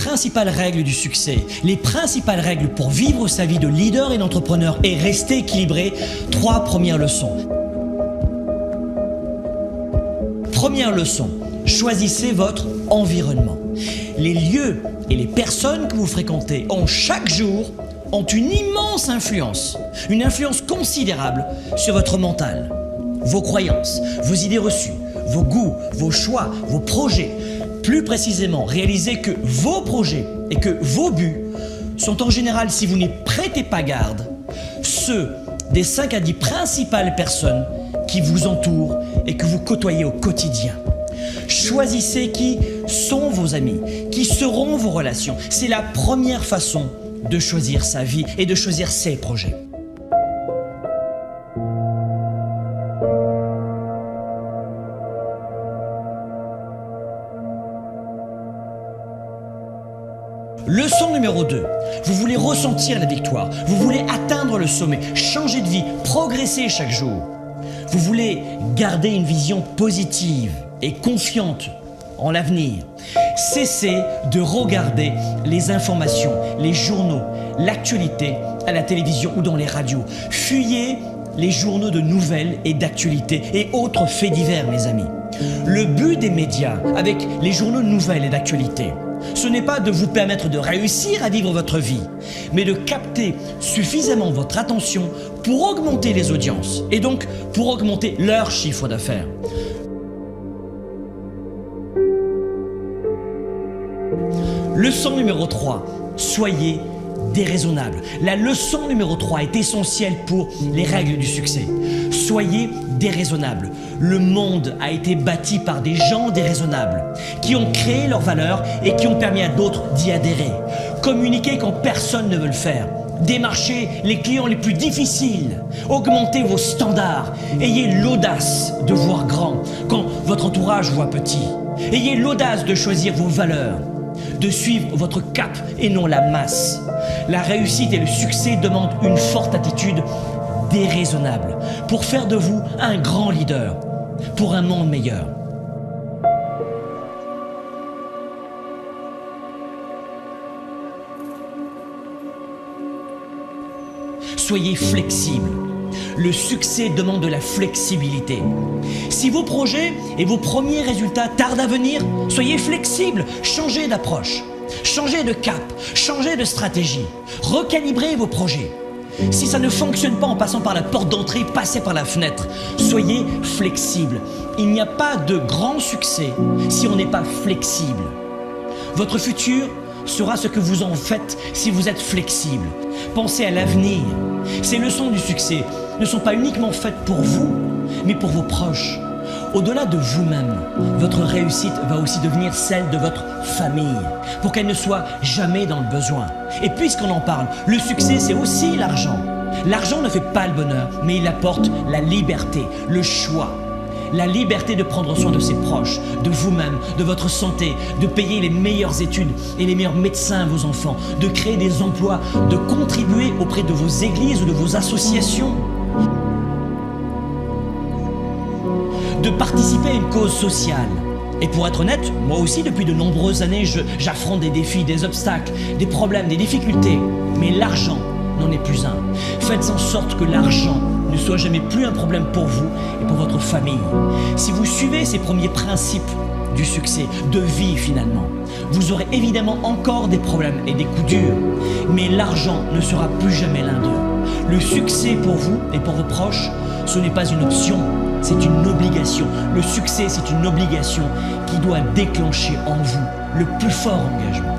principales règles du succès, les principales règles pour vivre sa vie de leader et d'entrepreneur et rester équilibré. 3 premières leçons. Première leçon, choisissez votre environnement. Les lieux et les personnes que vous fréquentez chaque jour ont une immense influence, une influence considérable sur votre mental, vos croyances, vos idées reçues, vos goûts, vos choix, vos projets. Plus précisément, réalisez que vos projets et que vos buts sont en général, si vous n'y prêtez pas garde, ceux des 5 à 10 principales personnes qui vous entourent et que vous côtoyez au quotidien. Choisissez qui sont vos amis, qui seront vos relations. C'est la première façon de choisir sa vie et de choisir ses projets. Leçon numéro 2. Vous voulez ressentir la victoire, vous voulez atteindre le sommet, changer de vie, progresser chaque jour. Vous voulez garder une vision positive et confiante en l'avenir. Cessez de regarder les informations, les journaux, l'actualité à la télévision ou dans les radios. Fuyez les journaux de nouvelles et d'actualité et autres faits divers, mes amis. Le but des médias avec les journaux de nouvelles et d'actualité, ce n'est pas de vous permettre de réussir à vivre votre vie, mais de capter suffisamment votre attention pour augmenter les audiences et donc pour augmenter leur chiffre d'affaires. Leçon numéro 3, soyez déraisonnable. La leçon numéro 3 est essentielle pour les règles du succès. Soyez déraisonnable. Le monde a été bâti par des gens déraisonnables qui ont créé leurs valeurs et qui ont permis à d'autres d'y adhérer. Communiquez quand personne ne veut le faire. Démarchez les clients les plus difficiles. Augmentez vos standards. Ayez l'audace de voir grand quand votre entourage voit petit. Ayez l'audace de choisir vos valeurs, de suivre votre cap et non la masse. La réussite et le succès demandent une forte attitude déraisonnable pour faire de vous un grand leader pour un monde meilleur. Soyez flexible. Le succès demande de la flexibilité. Si vos projets et vos premiers résultats tardent à venir, soyez flexible, changez d'approche, changez de cap, changez de stratégie, recalibrez vos projets. Si ça ne fonctionne pas en passant par la porte d'entrée, passez par la fenêtre. Soyez flexible. Il n'y a pas de grand succès si on n'est pas flexible. Votre futur sera ce que vous en faites si vous êtes flexible. Pensez à l'avenir. Ces leçons du succès ne sont pas uniquement faites pour vous, mais pour vos proches. Au-delà de vous-même, votre réussite va aussi devenir celle de votre famille, pour qu'elle ne soit jamais dans le besoin. Et puisqu'on en parle, le succès, c'est aussi l'argent. L'argent ne fait pas le bonheur, mais il apporte la liberté, le choix. La liberté de prendre soin de ses proches, de vous-même, de votre santé, de payer les meilleures études et les meilleurs médecins à vos enfants, de créer des emplois, de contribuer auprès de vos églises ou de vos associations, de participer à une cause sociale. Et pour être honnête, moi aussi depuis de nombreuses années, j'affronte des défis, des obstacles, des problèmes, des difficultés. Mais l'argent n'en est plus un. Faites en sorte que l'argent ne soit jamais plus un problème pour vous et pour votre famille. Si vous suivez ces premiers principes du succès, de vie finalement, vous aurez évidemment encore des problèmes et des coups durs, mais l'argent ne sera plus jamais l'un d'eux. Le succès pour vous et pour vos proches, ce n'est pas une option, c'est une obligation. Le succès, c'est une obligation qui doit déclencher en vous le plus fort engagement.